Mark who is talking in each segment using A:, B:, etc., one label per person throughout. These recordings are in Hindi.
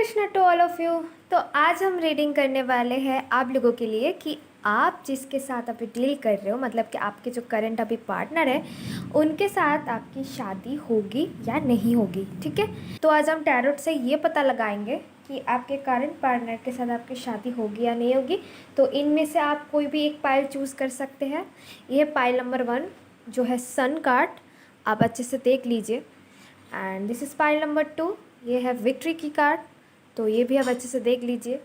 A: Krishna to all of you. तो आज हम रीडिंग करने वाले हैं आप लोगों के लिए कि आप जिसके साथ अभी डील कर रहे हो, मतलब कि आपके जो करंट अभी पार्टनर है उनके साथ आपकी शादी होगी या नहीं होगी। ठीक है, तो आज हम टैरोट से ये पता लगाएंगे कि आपके करंट पार्टनर के साथ आपकी शादी होगी या नहीं होगी। तो इनमें से आप कोई भी एक पाइल चूज़ कर सकते हैं। ये पाइल नंबर 1 जो है सन कार्ड, आप अच्छे से देख लीजिए। And this is pile number 2, ये है विक्ट्री की कार्ड, तो ये भी आप अच्छे से देख लीजिए।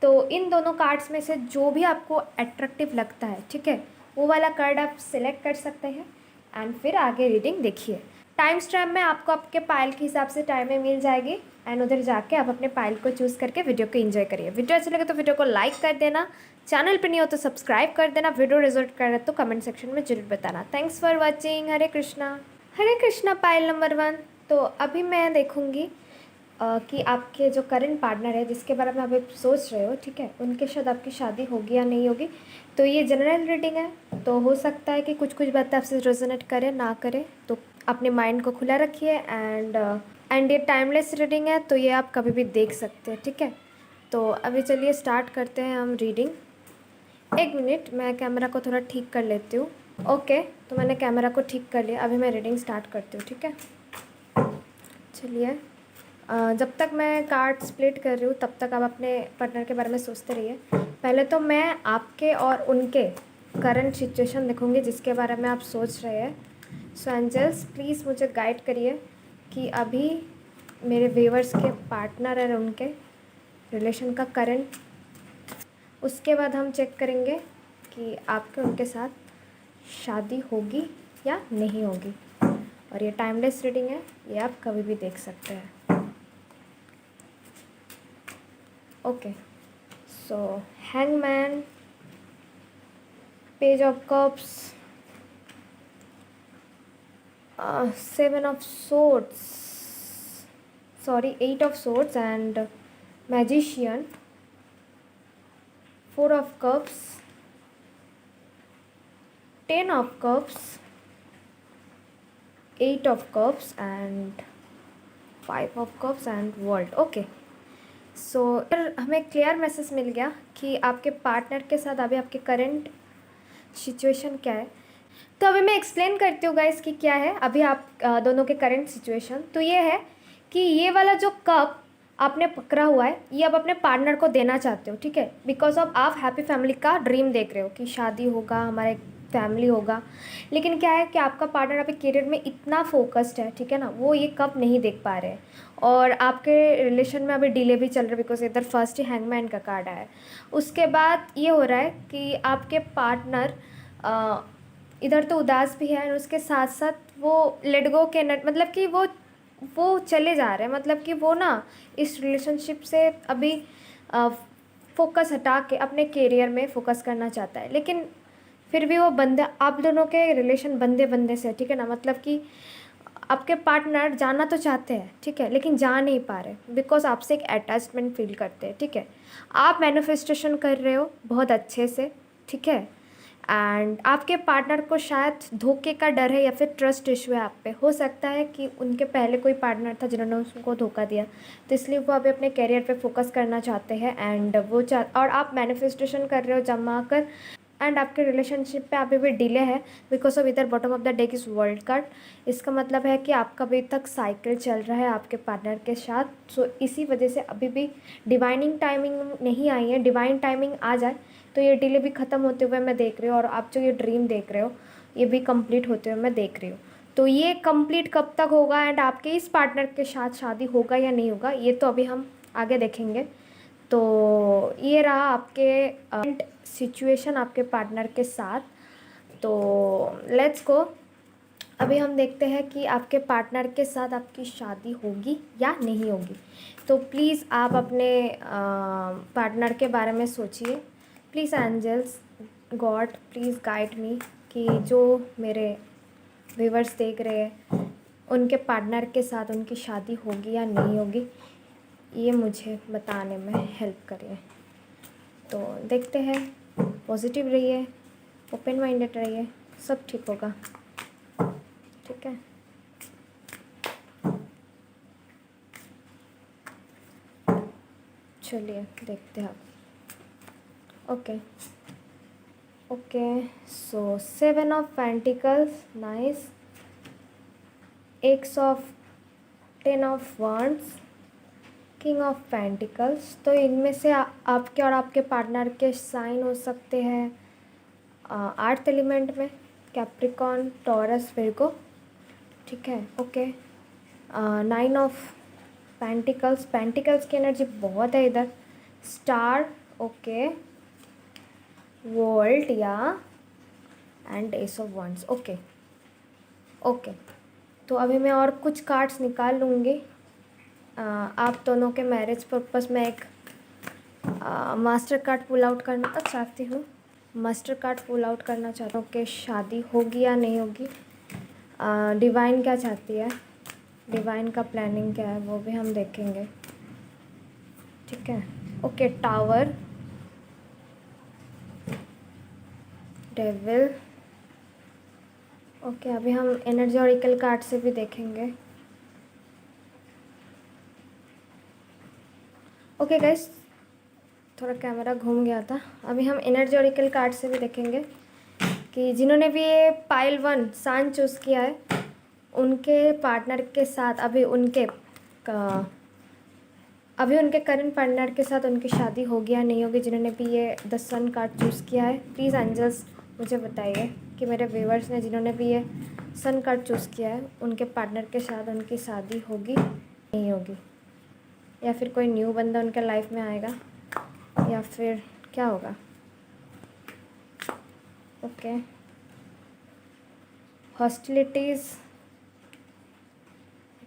A: तो इन दोनों कार्ड्स में से जो भी आपको अट्रैक्टिव लगता है, ठीक है, वो वाला कार्ड आप सिलेक्ट कर सकते हैं एंड फिर आगे रीडिंग देखिए। टाइम स्टैम्प में आपको आपके पाइल के हिसाब से टाइम में मिल जाएगी एंड उधर जाके आप अपने पाइल को चूज़ करके वीडियो को एंजॉय करिए। वीडियो अच्छी लगे तो वीडियो को लाइक कर देना, चैनल पर नहीं हो तो सब्सक्राइब कर देना, वीडियो रिजल्ट कर रहे तो कमेंट सेक्शन में जरूर बताना। Thanks for watching. Hare Krishna pile number 1। तो अभी मैं देखूँगी कि आपके जो करंट पार्टनर है जिसके बारे में आप अभी सोच रहे हो, ठीक है, उनके साथ आपकी शादी होगी या नहीं होगी। तो ये जनरल रीडिंग है, तो हो सकता है कि कुछ कुछ बातें आपसे रेजोनेट करे ना करे, तो अपने माइंड को खुला रखिए। एंड ये टाइमलेस रीडिंग है, तो ये आप कभी भी देख सकते हैं। ठीक है, तो अभी चलिए स्टार्ट करते हैं हम रीडिंग। एक मिनट, मैं कैमरा को थोड़ा ठीक कर लेती हूँ। ओके, तो मैंने कैमरा को ठीक कर लिया, अभी मैं रीडिंग स्टार्ट करती हूँ। ठीक है, चलिए। जब तक मैं कार्ड स्प्लिट कर रही हूँ तब तक आप अपने पार्टनर के बारे में सोचते रहिए। पहले तो मैं आपके और उनके करंट सिचुएशन देखूँगी जिसके बारे में आप सोच रहे हैं। सो एंजल्स प्लीज़ मुझे गाइड करिए कि अभी मेरे व्यूअर्स के पार्टनर और उनके रिलेशन का करंट। उसके बाद हम चेक करेंगे कि आपके उनके साथ शादी होगी या नहीं होगी। और ये टाइमलेस रीडिंग है, ये आप कभी भी देख सकते हैं। Okay, so hangman, page of cups, 7 of swords, sorry 8 of swords and magician, 4 of cups, 10 of cups, 8 of cups and 5 of cups and world. Okay, so हमें क्लियर मैसेज मिल गया कि आपके पार्टनर के साथ अभी आपके करंट सिचुएशन क्या है। तो अभी मैं एक्सप्लेन करती हूँ गाइस कि क्या है अभी आप दोनों के करंट सिचुएशन। तो ये है कि ये वाला जो कप आपने पकड़ा हुआ है ये आप अपने पार्टनर को देना चाहते हो। ठीक है, बिकॉज ऑफ आप हैप्पी फैमिली का ड्रीम देख रहे हो कि शादी होगा, हमारा फैमिली होगा। लेकिन क्या है कि आपका पार्टनर अभी करियर में इतना फोकस्ड है, ठीक है ना, वो ये कप नहीं देख पा रहे हैं। और आपके रिलेशन में अभी डिले भी चल रहा है बिकॉज इधर फर्स्ट ही हैंगमैन का कार्ड आया है। उसके बाद ये हो रहा है कि आपके पार्टनर इधर तो उदास भी है और उसके साथ साथ वो लेट गो के मतलब कि वो चले जा रहे हैं, मतलब कि वो ना इस रिलेशनशिप से अभी फोकस हटा के अपने करियर में फोकस करना चाहता है। लेकिन फिर भी वो बंदे, आप दोनों के रिलेशन बंदे बंदे से, ठीक है ना, मतलब कि आपके पार्टनर जाना तो चाहते हैं, ठीक है, लेकिन जा नहीं पा रहे बिकॉज आपसे एक अटैचमेंट फील करते हैं। ठीक है, आप मैनिफेस्टेशन कर रहे हो बहुत अच्छे से, ठीक है, एंड आपके पार्टनर को शायद धोखे का डर है या फिर ट्रस्ट इशू है आप पे। हो सकता है कि उनके पहले कोई पार्टनर था जिन्होंने उसको धोखा दिया, तो इसलिए वो अभी अपने करियर पे फोकस करना चाहते हैं एंड और आप मैनिफेस्टेशन कर रहे हो जमा कर। एंड आपके रिलेशनशिप पे अभी भी डिले है बिकॉज ऑफ इधर bottom of the deck is world card. इसका मतलब है कि आपका अभी तक साइकिल चल रहा है आपके पार्टनर के साथ। सो इसी वजह से अभी भी डिवाइनिंग टाइमिंग नहीं आई है। डिवाइन टाइमिंग आ जाए तो ये डिले भी ख़त्म होते हुए मैं देख रही हूँ और आप जो ये ड्रीम देख रहे हो ये भी कंप्लीट होते हुए मैं देख रही हूँ। तो ये कंप्लीट कब तक होगा एंड आपके इस पार्टनर के साथ शादी होगा या नहीं होगा ये तो अभी हम आगे देखेंगे। तो ये रहा आपके सिचुएशन आपके पार्टनर के साथ। तो लेट्स गो, अभी हम देखते हैं कि आपके पार्टनर के साथ आपकी शादी होगी या नहीं होगी। तो प्लीज़ आप अपने पार्टनर के बारे में सोचिए। Please angels, god please guide me कि जो मेरे व्यूअर्स देख रहे हैं उनके पार्टनर के साथ उनकी शादी होगी या नहीं होगी, ये मुझे बताने में हेल्प करिए। तो देखते हैं, पॉजिटिव रहिए, ओपन माइंडेड रहिए, सब ठीक होगा। ठीक है, चलिए देखते हैं आप। Okay okay, so 7 of pentacles, nice. X of 10 of wands, king of pentacles. तो इनमें से आपके और आपके पार्टनर के साइन हो सकते हैं अर्थ एलिमेंट में, कैप्रिकॉन, टॉरस, विर्गो, ठीक है। ओके, 9 ऑफ पेंटिकल्स, पेंटिकल्स की एनर्जी बहुत है इधर। स्टार, ओके, वर्ल्ड या and S of wands, okay okay. तो अभी मैं और कुछ कार्ड्स निकाल लूँगी। आप दोनों के मैरिज पर्पस में एक मास्टर कार्ड पुल आउट करना चाहती हूँ। मास्टर कार्ड पुल आउट करना चाहता हूँ कि शादी होगी या नहीं होगी। डिवाइन क्या चाहती है, डिवाइन का प्लानिंग क्या है, वो भी हम देखेंगे, ठीक है। Okay, tower, devil, okay. अभी हम एनर्जी ऑरिकल कार्ड से भी देखेंगे। ओके गाइस, थोड़ा कैमरा घूम गया था। अभी हम एनर्जी ऑरिकल कार्ड से भी देखेंगे कि जिन्होंने भी ये पाइल 1 सान चूज़ किया है, उनके पार्टनर के साथ अभी उनके करंट पार्टनर के साथ उनकी शादी होगी या नहीं होगी। जिन्होंने भी ये द सन कार्ड चूज़ किया है, प्लीज़ एंजल्स मुझे बताइए कि मेरे व्यूवर्स ने जिन्होंने भी ये सन कार्ड चूज़ किया है, उनके पार्टनर के साथ उनकी शादी होगी नहीं होगी, या फिर कोई न्यू बंदा उनके लाइफ में आएगा, या फिर क्या होगा। Okay, hostilities,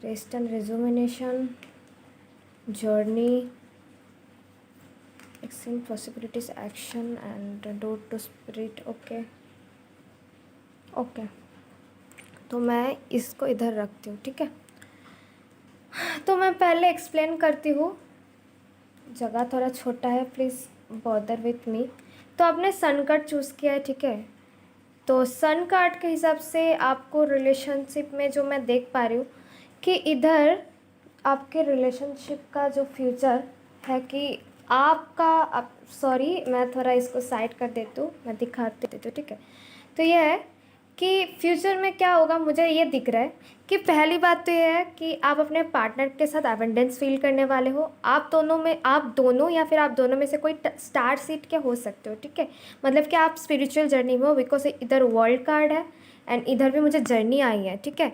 A: rest and rejuvenation, journey, exchange possibilities, action and door to spirit. Okay okay, तो मैं इसको इधर रखती हूँ, ठीक है। तो मैं पहले एक्सप्लेन करती हूँ, जगह थोड़ा छोटा है, प्लीज़ बॉदर विथ मी। तो आपने सन कार्ड चूज़ किया है, ठीक है। तो सन कार्ड के हिसाब से आपको रिलेशनशिप में जो मैं देख पा रही हूँ कि इधर आपके रिलेशनशिप का जो फ्यूचर है कि आपका सॉरी, मैं थोड़ा इसको साइड कर देती हूँ, मैं दिखा देती हूँ, ठीक है। तो ये है कि फ्यूचर में क्या होगा, मुझे ये दिख रहा है कि पहली बात तो ये है कि आप अपने पार्टनर के साथ एबंडेंस फील करने वाले हो। आप दोनों या फिर आप दोनों में से कोई स्टार सीट के हो सकते हो, ठीक है। मतलब कि आप स्पिरिचुअल जर्नी में हो, बिकॉज इधर वर्ल्ड कार्ड है एंड इधर भी मुझे जर्नी आई है, ठीक है।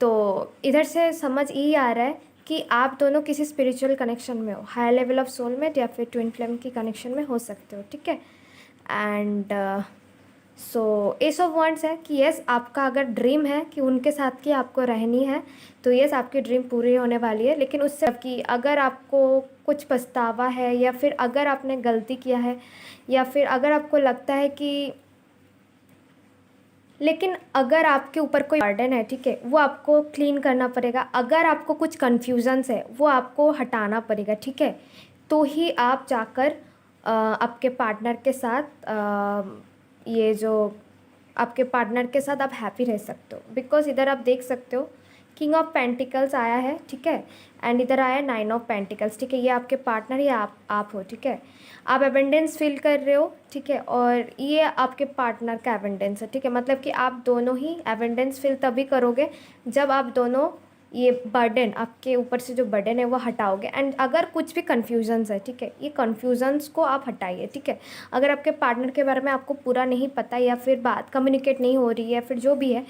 A: तो इधर से समझ यही आ रहा है कि आप दोनों किसी स्पिरिचुअल कनेक्शन में हो, हायर लेवल ऑफ सोलमेट या फिर ट्विन फ्लेम की कनेक्शन में हो सकते हो, ठीक है। And so S of wands है कि यस, आपका अगर ड्रीम है कि उनके साथ की आपको रहनी है, तो यस, आपकी ड्रीम पूरी होने वाली है। लेकिन उससे कि अगर आपको कुछ पछतावा है, या फिर अगर आपने गलती किया है, या फिर अगर आपको लगता है कि, लेकिन अगर आपके ऊपर कोई बर्डन है, ठीक है, वो आपको क्लीन करना पड़ेगा। अगर आपको कुछ कन्फ्यूजन्स है, वो आपको हटाना पड़ेगा, ठीक है। तो ही आप जाकर आपके पार्टनर के साथ ये जो आपके पार्टनर के साथ आप हैप्पी रह सकते हो। बिकॉज इधर आप देख सकते हो किंग ऑफ पेंटिकल्स आया है, ठीक है, एंड इधर आया 9 ऑफ पेंटिकल्स, ठीक है। ये आपके पार्टनर या आप हो, ठीक है। आप एबेंडेंस फील कर रहे हो, ठीक है, और ये आपके पार्टनर का एबेंडेंस है, ठीक है। मतलब कि आप दोनों ही एबेंडेंस फील तभी करोगे जब आप दोनों ये बर्डन, आपके ऊपर से जो बर्डन है वो हटाओगे। एंड अगर कुछ भी कन्फ्यूजन्स है, ठीक है, ये कन्फ्यूजन्स को आप हटाइए, ठीक है। अगर आपके पार्टनर के बारे में आपको पूरा नहीं पता, या फिर बात कम्युनिकेट नहीं हो रही है, फिर जो भी है,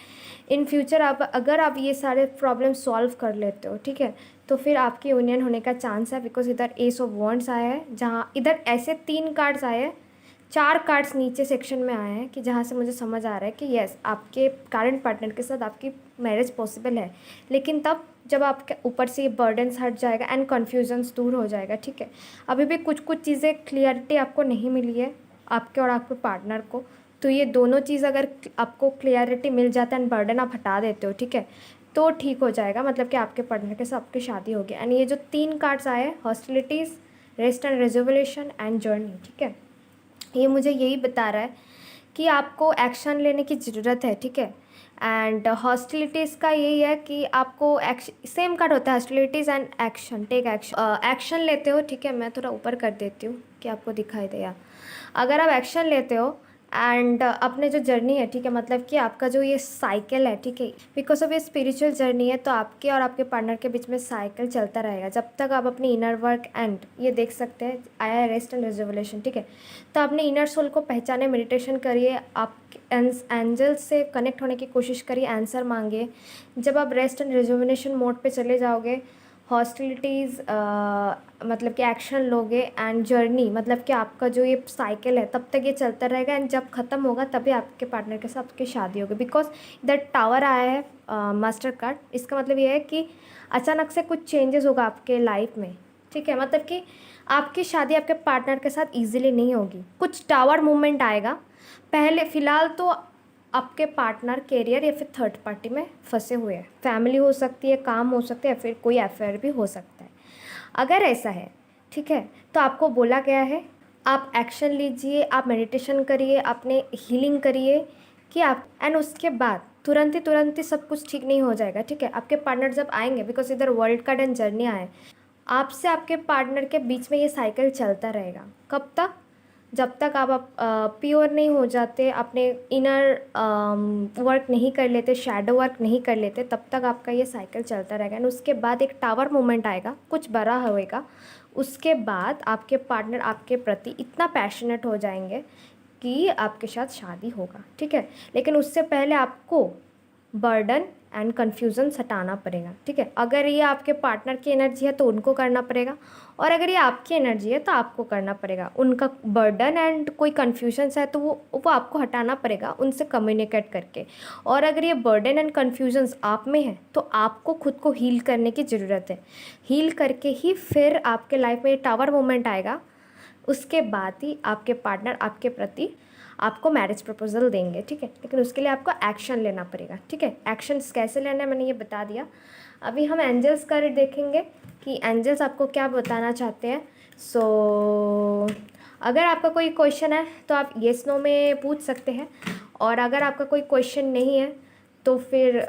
A: इन फ्यूचर अगर आप ये सारे प्रॉब्लम सॉल्व कर लेते हो, ठीक है, तो फिर आपकी यूनियन होने का चांस है। बिकॉज इधर एस ऑफ wands आया है, जहाँ इधर ऐसे 3 कार्ड्स आए हैं, 4 कार्ड्स नीचे सेक्शन में आए हैं, कि जहाँ से मुझे समझ आ रहा है कि यस, आपके करंट पार्टनर के साथ आपकी मैरिज पॉसिबल है। लेकिन तब जब आपके ऊपर से ये बर्डन्स हट जाएगा एंड कन्फ्यूजन्स दूर हो जाएगा, ठीक है। अभी भी कुछ चीज़ें क्लियरिटी आपको नहीं मिली है, आपके और आपके पार्टनर को। तो ये दोनों चीज़ अगर आपको क्लियरिटी मिल जाता है एंड बर्डन आप हटा देते हो, ठीक है, तो ठीक हो जाएगा। मतलब कि आपके पार्टनर के साथ आपकी शादी होगी। एंड ये जो 3 कार्ड्स आए हैं, hostilities, rest and reservation and journey, ठीक है, ये मुझे यही बता रहा है कि आपको एक्शन लेने की ज़रूरत है, ठीक है। एंड हॉस्टिलिटीज़ का यही है कि आपको सेम कार्ड होता है, hostilities and action, take action, action लेते हो, ठीक है। मैं थोड़ा ऊपर कर देती हूँ कि आपको दिखाई दे। अगर आप एक्शन लेते हो एंड अपने जो जर्नी है, ठीक है, मतलब कि आपका जो ये साइकिल है, ठीक है, बिकॉज ऑफ ये स्पिरिचुअल जर्नी है, तो आपके और आपके पार्टनर के बीच में साइकिल चलता रहेगा जब तक आप अपनी इनर वर्क एंड ये देख सकते हैं, आया रेस्ट एंड रिजर्वेशन, ठीक है। तो अपने इनर सोल को पहचाने, मेडिटेशन करिए, आप एंजल से कनेक्ट होने की कोशिश करिए, आंसर मांगिए। जब आप रेस्ट एंड रिजर्वेशन मोड पे चले जाओगे, हॉस्टिलिटीज़ मतलब कि एक्शन लोगे एंड जर्नी, मतलब कि आपका जो ये साइकिल है तब तक ये चलता रहेगा एंड जब ख़त्म होगा तभी आपके पार्टनर के साथ आपकी शादी होगी। बिकॉज इधर टावर आया है मास्टर कार्ड, इसका मतलब ये है कि अचानक से कुछ चेंजेस होगा आपके लाइफ में, ठीक है। मतलब कि आपकी शादी आपके पार्टनर के साथ ईजिली नहीं होगी, कुछ टावर मूवमेंट आएगा। पहले फ़िलहाल तो आपके पार्टनर कैरियर या फिर थर्ड पार्टी में फंसे हुए हैं, फैमिली हो सकती है, काम हो सकते हैं, फिर कोई अफेयर भी हो सकता है। अगर ऐसा है, ठीक है, तो आपको बोला गया है आप एक्शन लीजिए, आप मेडिटेशन करिए, अपने हीलिंग करिए कि आप एंड उसके बाद तुरंत ही सब कुछ ठीक नहीं हो जाएगा, ठीक है। आपके पार्टनर जब आएंगे, बिकॉज इधर वर्ल्ड कार्ड एंड जर्नी आए, आपसे आपके पार्टनर के बीच में ये साइकिल चलता रहेगा। कब तक? जब तक आप प्योर नहीं हो जाते, अपने इनर वर्क नहीं कर लेते, शैडो वर्क नहीं कर लेते, तब तक आपका ये साइकिल चलता रहेगा। एंड उसके बाद एक टावर मोमेंट आएगा, कुछ बड़ा होएगा। उसके बाद आपके पार्टनर आपके प्रति इतना पैशनेट हो जाएंगे कि आपके साथ शादी होगा, ठीक है। लेकिन उससे पहले आपको बर्डन एंड कन्फ्यूज़न हटाना पड़ेगा, ठीक है। अगर ये आपके पार्टनर की एनर्जी है तो उनको करना पड़ेगा, और अगर ये आपकी एनर्जी है तो आपको करना पड़ेगा। उनका बर्डन एंड कोई कन्फ्यूजन्स है तो वो आपको हटाना पड़ेगा उनसे कम्युनिकेट करके। और अगर ये बर्डन एंड कन्फ्यूजन्स आप में है तो आपको खुद को हील करने की ज़रूरत है। हील करके ही फिर आपके लाइफ में टावर मोमेंट आएगा, उसके बाद ही आपके पार्टनर आपके प्रति आपको मैरिज प्रपोजल देंगे, ठीक है। लेकिन उसके लिए आपको एक्शन लेना पड़ेगा, ठीक है। एक्शंस कैसे लेना है मैंने ये बता दिया। अभी हम एंजल्स का देखेंगे कि एंजल्स आपको क्या बताना चाहते हैं। सो अगर आपका कोई क्वेश्चन है तो आप येस नो में पूछ सकते हैं, और अगर आपका कोई क्वेश्चन नहीं है तो फिर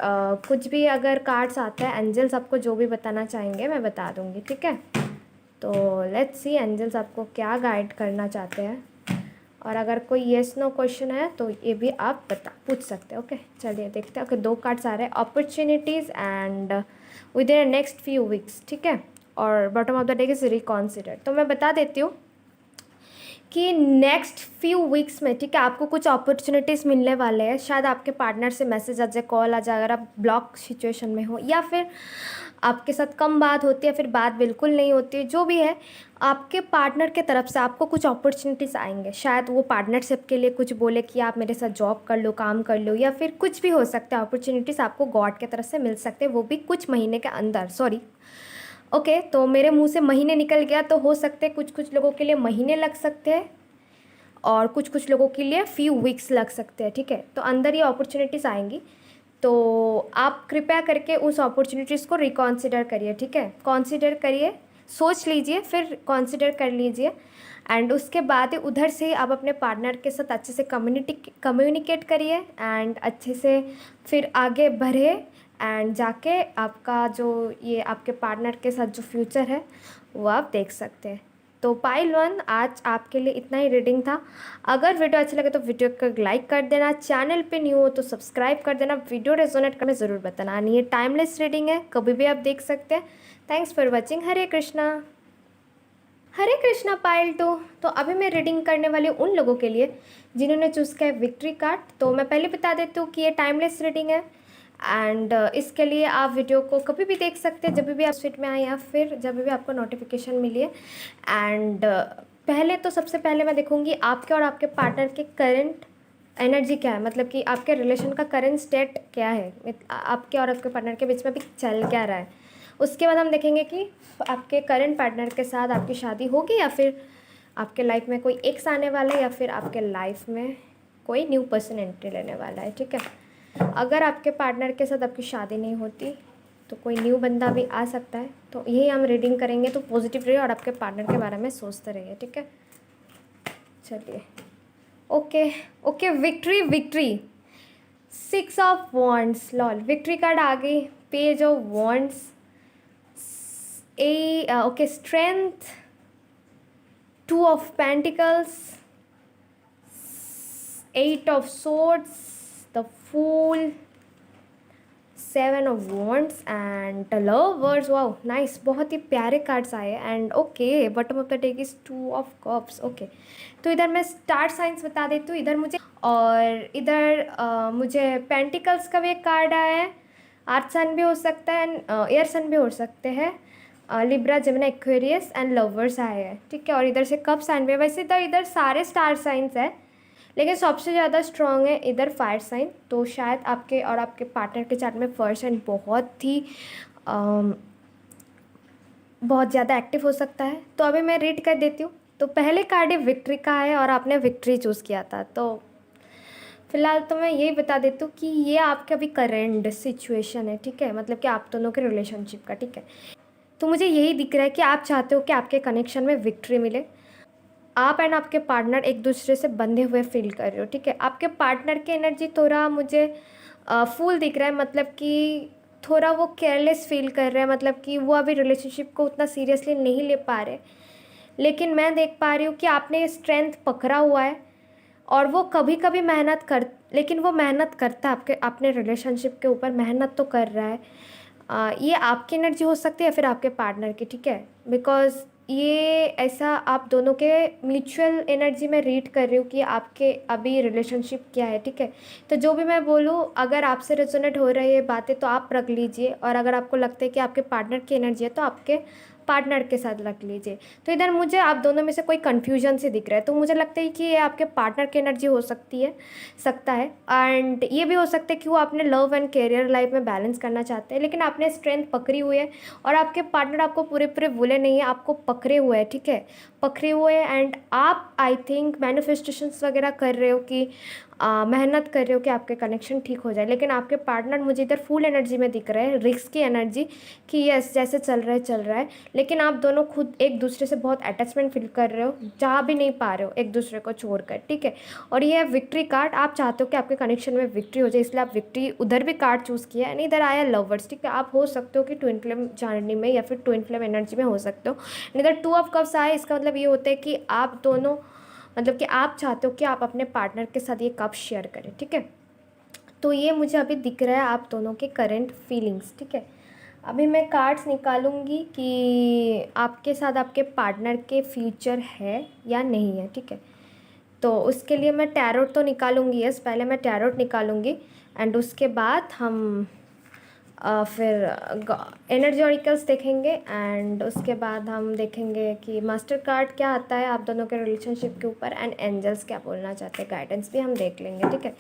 A: कुछ भी अगर कार्ड्स आता है, एंजल्स आपको जो भी बताना चाहेंगे मैं बता दूँगी, ठीक है। तो लेट्स सी एंजल्स आपको क्या गाइड करना चाहते हैं, और अगर कोई येस नो क्वेश्चन है तो ये भी आप पूछ सकते हैं। ओके, चलिए देखते हैं। ओके, 2 कार्ड्स आ रहे हैं, opportunities and within next few weeks, ठीक है। और bottom of the deck is reconsider. तो मैं बता देती हूँ कि नेक्स्ट फ्यू वीक्स में, ठीक है, आपको कुछ अपॉर्चुनिटीज़ मिलने वाले हैं। शायद आपके पार्टनर से मैसेज आ जाए, कॉल आ जाए, अगर आप ब्लॉक सिचुएशन में हो, या फिर आपके साथ कम बात होती है, फिर बात बिल्कुल नहीं होती है, जो भी है, आपके पार्टनर के तरफ से आपको कुछ अपॉर्चुनिटीज़ आएंगे। शायद वो पार्टनरशिप के लिए कुछ बोले कि आप मेरे साथ जॉब कर लो, काम कर लो, या फिर कुछ भी हो सकता है। अपॉर्चुनिटीज़ आपको गॉड के तरफ से मिल सकते हैं, वो भी कुछ महीने के अंदर। सॉरी, ओके, तो मेरे मुंह से महीने निकल गया, तो हो सकते हैं कुछ लोगों के लिए महीने लग सकते हैं और कुछ लोगों के लिए फ्यू वीक्स लग सकते हैं, ठीक है। तो अंदर ये अपॉर्चुनिटीज़ आएंगी, तो आप कृपया करके उस अपॉर्चुनिटीज़ को रिकॉन्सिडर करिए, ठीक है। कॉन्सिडर करिए, सोच लीजिए, फिर कॉन्सिडर कर लीजिए, एंड उसके बाद उधर से आप अपने पार्टनर के साथ अच्छे से कम्युनिकेट करिए एंड अच्छे से फिर आगे बढ़े, एंड जाके आपका जो ये आपके पार्टनर के साथ जो फ्यूचर है वो आप देख सकते हैं। तो पाइल 1 आज आपके लिए इतना ही रीडिंग था। अगर वीडियो अच्छा लगे तो वीडियो को लाइक कर देना, चैनल पे न्यू हो तो सब्सक्राइब कर देना, वीडियो रेजोनेट करने ज़रूर बताना। ये टाइमलेस रीडिंग है, कभी भी आप देख सकते हैं। Thanks for watching. Hare Krishna. Hare Krishna pile 2। तो अभी मैं रीडिंग करने वाली हूँ उन लोगों के लिए जिन्होंने चूज़ किया है विक्ट्री कार्ड। तो मैं पहले बता देती हूँ कि ये टाइमलेस रीडिंग है, एंड इसके लिए आप वीडियो को कभी भी देख सकते हैं, जब भी आप स्विट में आए या फिर जब भी आपको नोटिफिकेशन मिली है। एंड पहले तो सबसे पहले मैं देखूंगी आपके और आपके पार्टनर के करंट एनर्जी क्या है, मतलब कि आपके रिलेशन का करंट स्टेट क्या है, आपके और आपके पार्टनर के बीच में अभी चल क्या रहा है। उसके बाद हम देखेंगे कि आपके करंट पार्टनर के साथ आपकी शादी होगी या फिर आपके लाइफ में कोई एक्स आने वाला है, या फिर आपके लाइफ में कोई न्यू पर्सन एंट्री लेने वाला है, ठीक है। अगर आपके पार्टनर के साथ आपकी शादी नहीं होती तो कोई न्यू बंदा भी आ सकता है। तो यही हम रीडिंग करेंगे, तो पॉजिटिव रहिए और आपके पार्टनर के बारे में सोचते रहिए, ठीक है। चलिए, okay okay, victory victory. Six of wands, lol victory card आ गई, page of wands, okay strength, two of pentacles, eight of swords, the fool, seven of wands and lovers. Wow nice, बहुत ही प्यारे कार्ड्स आए। And okay bottom of the deck is two of cups. Okay तो इधर मैं स्टार साइंस बता देती हूँ इधर मुझे, और इधर मुझे पेंटिकल्स का भी एक कार्ड आया है, अर्थ सन भी हो सकता है एंड एयर सन भी हो सकते हैं, Libra Gemini Aquarius and lovers आए हैं, ठीक है। और इधर से कप साइन भी है। वैसे तो इधर सारे स्टार साइंस है, लेकिन सबसे ज़्यादा स्ट्रॉन्ग है इधर फायर साइन। तो शायद आपके और आपके पार्टनर के चार्ट में फायर साइन बहुत ज़्यादा एक्टिव हो सकता है। तो अभी मैं रीड कर देती हूँ। तो पहले कार्ड ही विक्ट्री का है और आपने विक्ट्री चूज़ किया था। तो फिलहाल तो मैं यही बता देती हूँ कि ये आपका अभी करेंट सिचुएशन है, ठीक है, मतलब कि आप दोनों के रिलेशनशिप का, ठीक है। तो मुझे यही दिख रहा है कि आप चाहते हो कि आपके कनेक्शन में विक्ट्री मिले। आप एंड आपके पार्टनर एक दूसरे से बंधे हुए फील कर रहे हो, ठीक है। आपके पार्टनर की एनर्जी थोड़ा मुझे फूल दिख रहा है, मतलब कि थोड़ा वो केयरलेस फील कर रहे हैं, मतलब कि वो अभी रिलेशनशिप को उतना सीरियसली नहीं ले पा रहे। लेकिन मैं देख पा रही हूँ कि आपने स्ट्रेंथ पकड़ा हुआ है और वो कभी कभी लेकिन वो मेहनत करता है आपके अपने रिलेशनशिप के ऊपर, मेहनत तो कर रहा है। ये आपकी एनर्जी हो सकती है या फिर आपके पार्टनर की, ठीक है। बिकॉज ये ऐसा आप दोनों के म्यूचुअल एनर्जी में रीड कर रही हूँ कि आपके अभी रिलेशनशिप क्या है, ठीक है। तो जो भी मैं बोलूँ, अगर आपसे रेजोनेट हो रही है बातें तो आप रख लीजिए, और अगर आपको लगता है कि आपके पार्टनर की एनर्जी है तो आपके पार्टनर के साथ रख लीजिए। तो इधर मुझे आप दोनों में से कोई कन्फ्यूजन से दिख रहा है, तो मुझे लगता है कि ये आपके पार्टनर की एनर्जी हो सकता है। एंड ये भी हो सकता है कि वो अपने लव एंड कैरियर लाइफ में बैलेंस करना चाहते हैं, लेकिन आपने स्ट्रेंथ पकड़ी हुई है और आपके पार्टनर आपको पूरे पूरे बोले नहीं है, आपको पकड़े हुए हैं, ठीक है, पकड़े हुए हैं। एंड आप आई थिंक मैनिफेस्टेशंस वगैरह कर रहे हो कि मेहनत कर रहे हो कि आपके कनेक्शन ठीक हो जाए। लेकिन आपके पार्टनर मुझे इधर फुल एनर्जी में दिख रहे हैं, रिस्क की एनर्जी, कि यस जैसे चल रहा है, लेकिन आप दोनों खुद एक दूसरे से बहुत अटैचमेंट फील कर रहे हो, जा भी नहीं पा रहे हो एक दूसरे को छोड़कर, ठीक है। और ये है विक्ट्री कार्ड, आप चाहते हो कि आपके कनेक्शन में विक्ट्री हो जाए, इसलिए आप विक्ट्री उधर भी कार्ड चूज़ किया है। इधर आया लवर्स, ठीक है। आप हो सकते हो कि ट्विन फ्लेम जर्नी में या फिर ट्विन फ्लेम एनर्जी में हो सकते हो। इधर टू ऑफ कप्स आए, इसका मतलब ये होता है कि आप दोनों, मतलब कि आप चाहते हो कि आप अपने पार्टनर के साथ ये कप शेयर करें, ठीक है। तो ये मुझे अभी दिख रहा है आप दोनों के करंट फीलिंग्स, ठीक है। अभी मैं कार्ड्स निकालूंगी कि आपके साथ आपके पार्टनर के फ्यूचर है या नहीं है, ठीक है। तो उसके लिए मैं टैरोट तो निकालूंगी, यस पहले मैं टैरोट निकालूंगी एंड उसके बाद हम फिर एनर्जी ऑरिकल्स देखेंगे एंड उसके बाद हम देखेंगे कि मास्टर कार्ड क्या आता है आप दोनों के रिलेशनशिप के ऊपर, एंड एंजल्स क्या बोलना चाहते हैं, गाइडेंस भी हम देख लेंगे, ठीक है।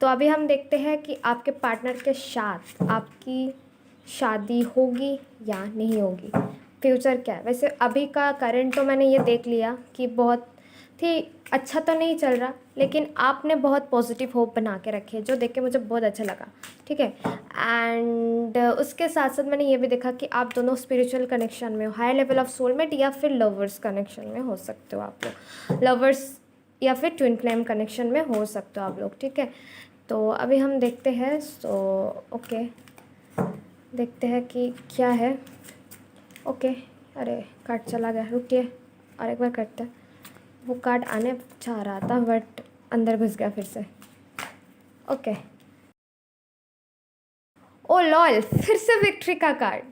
A: तो अभी हम देखते हैं कि आपके पार्टनर के साथ आपकी शादी होगी या नहीं होगी, फ्यूचर क्या है। वैसे अभी का करंट तो मैंने ये देख लिया कि बहुत ही अच्छा तो नहीं चल रहा, लेकिन आपने बहुत पॉजिटिव होप बना के रखी है, जो देख के मुझे बहुत अच्छा लगा, ठीक है। एंड उसके साथ साथ मैंने ये भी देखा कि आप दोनों स्पिरिचुअल कनेक्शन में हो, हाई लेवल ऑफ सोलमेट या फिर लवर्स कनेक्शन में हो सकते हो आप लोग, लवर्स या फिर ट्विन फ्लेम कनेक्शन में हो सकते हो आप लोग, ठीक है। तो अभी हम देखते हैं, सो ओके देखते हैं कि क्या है। ओके अरे कार्ड चला गया, रुकिए और एक बार करते हैं। वो कार्ड आने चाह रहा था बट अंदर घुस गया फिर से। ओके ओ लॉल, फिर से विक्ट्री का card.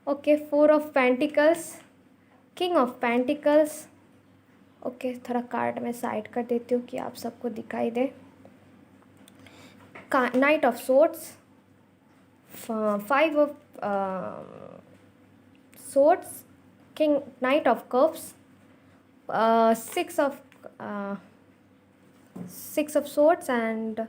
A: Okay four of pentacles, king of pentacles. Okay थोड़ा कार्ड मैं साइड कर देती हूँ कि आप सबको दिखाई दे। Knight of swords, five of swords, king, knight of cups, six of swords and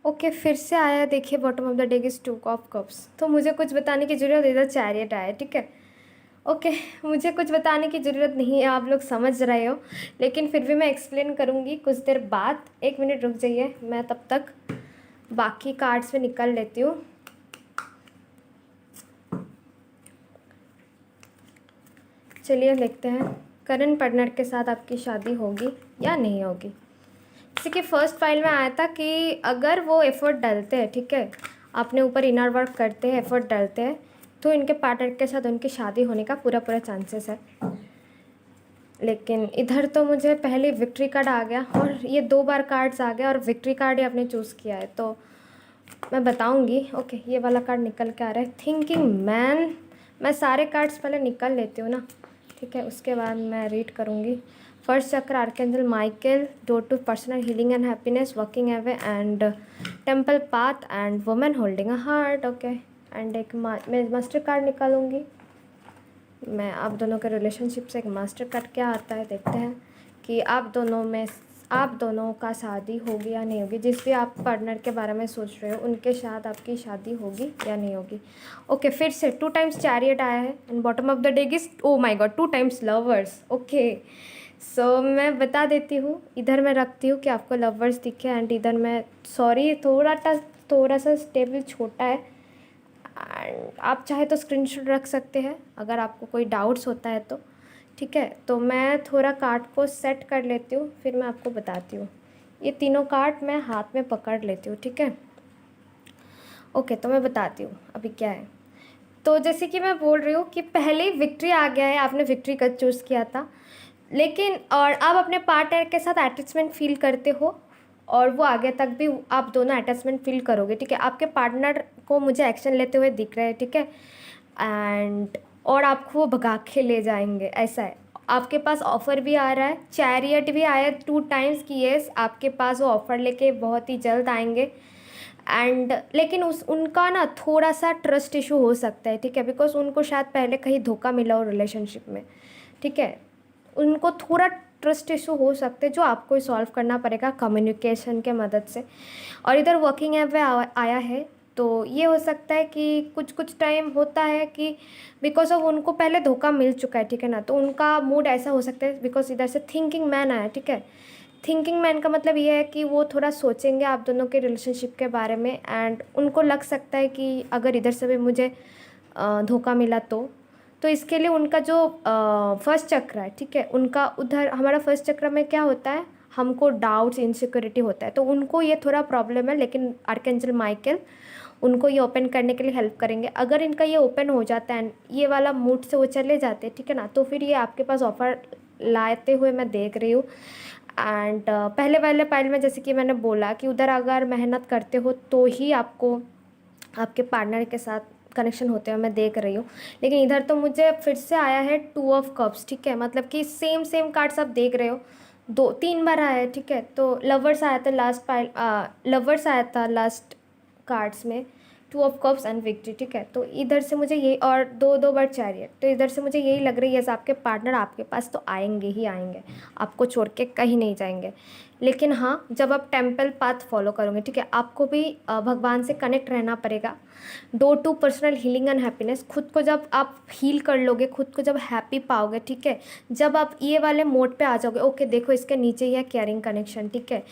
A: okay फिर से आया, देखिए bottom of the deck is two of cups. तो मुझे कुछ बताने की ज़रूरत, इधर चैरियट आया, ठीक है। ओके मुझे कुछ बताने की ज़रूरत नहीं है, आप लोग समझ रहे हो, लेकिन फिर भी मैं एक्सप्लेन करूँगी कुछ देर बाद। एक मिनट रुक जाइए, मैं तब तक बाकी कार्ड्स में निकल लेती हूँ। चलिए देखते हैं करंट पार्टनर के साथ आपकी शादी होगी या नहीं होगी। जैसे कि फर्स्ट फाइल में आया था कि अगर वो एफर्ट डालते हैं, ठीक है, अपने ऊपर इनर वर्क करते हैं, एफर्ट डालते हैं, तो इनके पार्टनर के साथ उनकी शादी होने का पूरा पूरा चांसेस है। लेकिन इधर तो मुझे पहले विक्ट्री कार्ड आ गया और ये 2 बार कार्ड्स आ गया और विक्ट्री कार्ड ही आपने चूज़ किया है, तो मैं बताऊंगी। ओके, ये वाला कार्ड निकल के आ रहा है, थिंकिंग मैन। मैं सारे कार्ड्स पहले निकल लेती हूँ ना, ठीक है, उसके बाद मैं रीड करूँगी। First chakra archangel Michael, door to personal healing and happiness, walking away and temple path and women holding a heart. Okay, and एक मैं मास्टर कार्ड निकालूंगी। मैं आप दोनों के रिलेशनशिप से एक मास्टर कार्ड क्या आता है देखते हैं कि आप दोनों का शादी होगी या नहीं होगी। जिस भी आप पार्टनर के बारे में सोच रहे हो उनके साथ आपकी शादी होगी या नहीं होगी। ओके, फिर से 2 टाइम्स चैरियट आया है and bottom of the deck is, oh my god, 2 times lovers. Okay, so मैं बता देती हूँ, इधर मैं रखती हूँ कि आपको लवर्स दिखे एंड इधर मैं, सॉरी, थोड़ा सा स्टेबल छोटा है एंड आप चाहे तो स्क्रीनशॉट रख सकते हैं अगर आपको कोई डाउट्स होता है तो, ठीक है। तो मैं थोड़ा कार्ड को सेट कर लेती हूँ, फिर मैं आपको बताती हूँ। ये तीनों कार्ड मैं हाथ में पकड़ लेती हूँ, ठीक है। ओके, तो मैं बताती हूँ अभी क्या है। तो जैसे कि मैं बोल रही हूँ कि पहले ही विक्ट्री आ गया है, आपने विक्ट्री का चूज़ किया था, लेकिन और आप अपने पार्टनर के साथ अटैचमेंट फील करते हो और वो आगे तक भी आप दोनों अटैचमेंट फील करोगे, ठीक है। आपके पार्टनर को मुझे एक्शन लेते हुए दिख रहे हैं, ठीक है, एंड और आपको वो भगा के ले जाएंगे, ऐसा है। आपके पास ऑफ़र भी आ रहा है, चैरियट भी आया 2 टाइम्स कि येस आपके पास वो ऑफ़र लेके बहुत ही जल्द आएंगे एंड लेकिन उनका ना थोड़ा सा ट्रस्ट इशू हो सकता है, ठीक है, बिकॉज उनको शायद पहले कहीं धोखा मिला हो रिलेशनशिप में, ठीक है। उनको थोड़ा ट्रस्ट इशू हो सकते हैं जो आपको ही सॉल्व करना पड़ेगा कम्युनिकेशन के मदद से। और इधर वर्किंग ऐप पे आया है, तो ये हो सकता है कि कुछ कुछ टाइम होता है कि बिकॉज ऑफ उनको पहले धोखा मिल चुका है, ठीक है ना, तो उनका मूड ऐसा हो सकता है बिकॉज इधर से थिंकिंग मैन आया, ठीक है। थिंकिंग मैन का मतलब ये है कि वो थोड़ा सोचेंगे आप दोनों के रिलेशनशिप के बारे में एंड उनको लग सकता है कि अगर इधर से भी मुझे धोखा मिला तो इसके लिए उनका जो फर्स्ट चक्र है, ठीक है, उनका उधर, हमारा फर्स्ट चक्र में क्या होता है, हमको डाउट्स इनसिक्योरिटी होता है, तो उनको ये थोड़ा प्रॉब्लम है, लेकिन आर्कएंजल माइकल उनको ये ओपन करने के लिए हेल्प करेंगे। अगर इनका ये ओपन हो जाता है ये वाला मूड से वो चले जाते हैं, ठीक है ना, तो फिर ये आपके पास ऑफ़र लाते हुए मैं देख रही हूँ एंड पहले वाले पाइल में जैसे कि मैंने बोला कि उधर अगर मेहनत करते हो तो ही आपको आपके पार्टनर के साथ कनेक्शन होते हुए मैं देख रही हूँ। लेकिन इधर तो मुझे फिर से आया है 2 ऑफ कप्स, ठीक है, मतलब कि सेम कार्ड्स आप देख रहे हो, 2-3 बार आया है, ठीक है। तो लवर्स आया था लास्ट पाइल, लवर्स आया था लास्ट कार्ड्स में, 2 ऑफ कप्स एंड विक्ट्री, ठीक है। तो इधर से मुझे ये और 2 बार चैरियट, तो इधर से मुझे यही लग रही है आपके पार्टनर आपके पास तो आएंगे ही आएंगे, आपको छोड़ के कहीं नहीं जाएंगे। लेकिन हाँ, जब आप टेम्पल पाथ फॉलो करोगे, ठीक है, आपको भी भगवान से कनेक्ट रहना पड़ेगा। Door to personal healing and happiness, खुद को जब आप हील कर लोगे, खुद को जब हैप्पी पाओगे, ठीक है, जब आप ये वाले मोड पे आ जाओगे, ओके देखो इसके नीचे ही है केयरिंग कनेक्शन, ठीक है,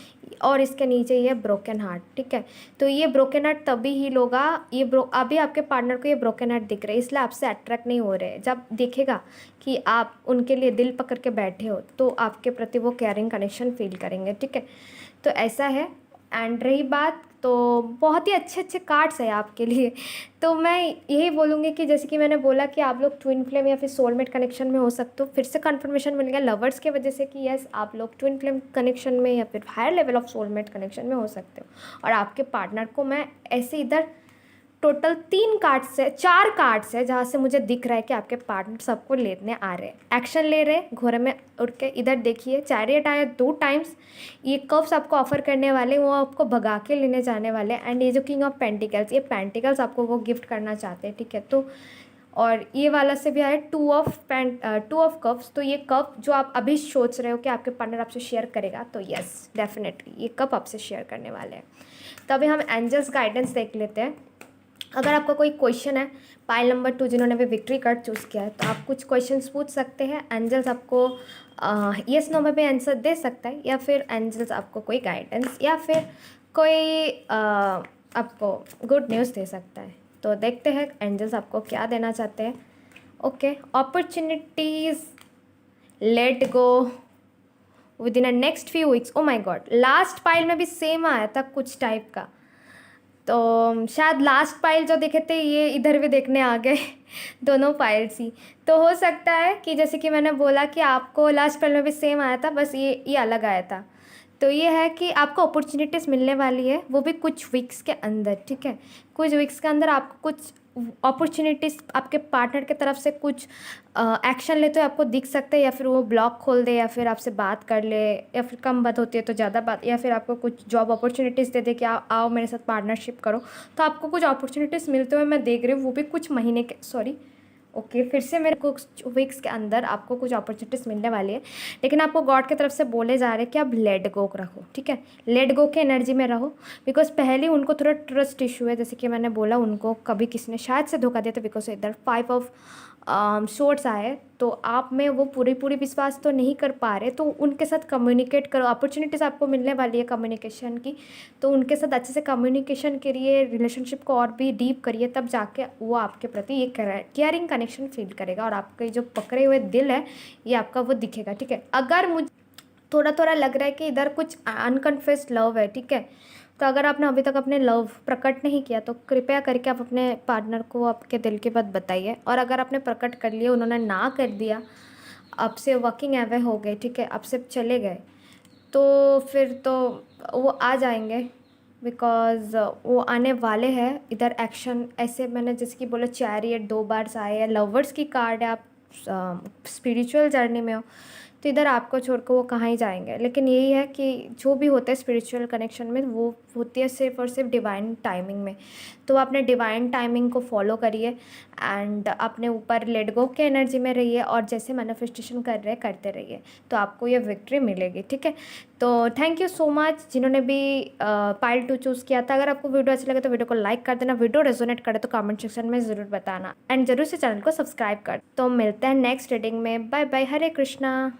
A: और इसके नीचे ही है ब्रोकन हार्ट, ठीक है। तो ये ब्रोकन हार्ट तभी हील होगा, अभी आपके पार्टनर को ये ब्रोकन हार्ट दिख रहे हैं इसलिए आपसे अट्रैक्ट नहीं हो रहे। जब देखेगा कि आप उनके लिए दिल पकड़ के बैठे हो तो आपके प्रति वो केयरिंग कनेक्शन फील करेंगे, ठीक है। तो ऐसा है। एंड रही बात, तो बहुत ही अच्छे अच्छे कार्ड्स हैं आपके लिए। तो मैं यही बोलूँगी कि जैसे कि मैंने बोला कि आप लोग ट्विन फ्लेम या फिर सोलमेट कनेक्शन में हो सकते हो, फिर से कन्फर्मेशन मिल गया लवर्स के वजह से कि यस आप लोग ट्विन फ्लेम कनेक्शन में या फिर higher level of soulmate connection में हो सकते हो। और आपके पार्टनर को मैं ऐसे इधर टोटल 3 कार्ड्स है, 4 कार्ड्स है जहाँ से मुझे दिख रहा है कि आपके पार्टनर सबको लेने आ रहे हैं, एक्शन ले रहे हैं घोड़े में उड़ के। इधर देखिए चैरियट आया 2 टाइम्स, ये कप्स आपको ऑफर करने वाले, वो आपको भगा के लेने जाने वाले। एंड ये जो किंग ऑफ पेंटिकल्स, ये पेंटिकल्स आपको वो गिफ्ट करना चाहते हैं, ठीक है। तो और ये वाला से भी आया 2 ऑफ कप्स, तो ये कप जो आप अभी सोच रहे हो कि आपके पार्टनर आपसे शेयर करेगा, तो यस डेफिनेटली ये कप आपसे शेयर करने वाले हैं। तो अभी हम एंजल्स गाइडेंस देख लेते हैं। अगर आपका कोई क्वेश्चन है, पाइल नंबर 2 जिन्होंने भी विक्ट्री कार्ड चूज़ किया है, तो आप कुछ क्वेश्चंस पूछ सकते हैं। एंजल्स आपको येस नो में भी आंसर दे सकता है, या फिर एंजल्स आपको कोई गाइडेंस या फिर कोई आपको गुड न्यूज़ दे सकता है। तो देखते हैं एंजल्स आपको क्या देना चाहते हैं। Okay, opportunities, let go, within a next few weeks. Oh my god, last pile में भी सेम आया था कुछ टाइप का, तो शायद लास्ट पाइल जो देखे थे ये इधर भी देखने आ गए दोनों पाइल्स ही। तो हो सकता है कि जैसे कि मैंने बोला कि आपको लास्ट पाइल में भी सेम आया था, बस ये अलग आया था। तो ये है कि आपको अपॉर्चुनिटीज़ मिलने वाली है, वो भी कुछ वीक्स के अंदर, ठीक है। कुछ वीक्स के अंदर आपको कुछ अपॉर्चुनिटीज़ आपके पार्टनर की तरफ से कुछ एक्शन लेते हुए आपको दिख सकते हैं, या फिर वो ब्लॉक खोल दे, या फिर आपसे बात कर ले, या फिर कम बात होती है तो ज़्यादा बात, या फिर आपको कुछ जॉब अपॉर्चुनिटीज़ दे दे कि आओ मेरे साथ पार्टनरशिप करो। तो आपको कुछ अपॉर्चुनिटीज़ मिलते हुए मैं देख रही हूँ, वो भी कुछ महीने के, सॉरी ओके फिर से मेरे कुछ वीक्स के अंदर आपको कुछ अपॉर्चुनिटीज़ मिलने वाली है। लेकिन आपको गॉड की तरफ से बोले जा रहे हैं कि आप लेट गो रखो, ठीक है, लेट गो के एनर्जी में रहो। बिकॉज पहले उनको थोड़ा ट्रस्ट इशू है, जैसे कि मैंने बोला उनको कभी किसी ने शायद से धोखा दिया था, बिकॉज इधर 5 ऑफ शॉर्ट्स आए, तो आप में वो पूरी विश्वास तो नहीं कर पा रहे, तो उनके साथ कम्युनिकेट करो। अपॉर्चुनिटीज़ आपको मिलने वाली है कम्युनिकेशन की, तो उनके साथ अच्छे से कम्युनिकेशन करिए, रिलेशनशिप को और भी डीप करिए, तब जाके वो आपके प्रति ये केयरिंग कनेक्शन फील करेगा, और आपके जो पकड़े हुए दिल है ये आपका वो दिखेगा, ठीक है। अगर मुझे थोड़ा लग रहा है कि इधर कुछ अनकन्फेस्ड लव है, ठीक है, तो अगर आपने अभी तक अपने लव प्रकट नहीं किया तो कृपया करके आप अपने पार्टनर को आपके दिल की बात बताइए। और अगर आपने प्रकट कर लिया, उन्होंने ना कर दिया, आपसे वर्किंग अवे हो गए, ठीक है, आपसे चले गए, तो फिर तो वो आ जाएंगे, बिकॉज वो आने वाले हैं। इधर एक्शन ऐसे मैंने जैसे कि बोला चैरियट 2 बार आए है, लवर्स की कार्ड है, आप स्पिरिचुअल जर्नी में हो, तो इधर आपको छोड़कर वो कहाँ ही जाएंगे। लेकिन यही है कि जो भी होता है स्पिरिचुअल कनेक्शन में, वो होती है सिर्फ और सिर्फ डिवाइन टाइमिंग में। तो अपने डिवाइन टाइमिंग को फॉलो करिए, एंड अपने ऊपर लेट गो के एनर्जी में रहिए, और जैसे मैनिफेस्टेशन कर रहे करते रहिए, तो आपको ये विक्ट्री मिलेगी, ठीक है। तो थैंक यू सो मच जिन्होंने भी पाइल 2 चूज़ किया था। अगर आपको वीडियो अच्छी लगे तो वीडियो को लाइक कर देना, वीडियो रेजोनेट करे तो कमेंट सेक्शन में ज़रूर बताना, एंड जरूर से चैनल को सब्सक्राइब कर। तो मिलते हैं नेक्स्ट रीडिंग में, बाय बाय, हरे कृष्णा।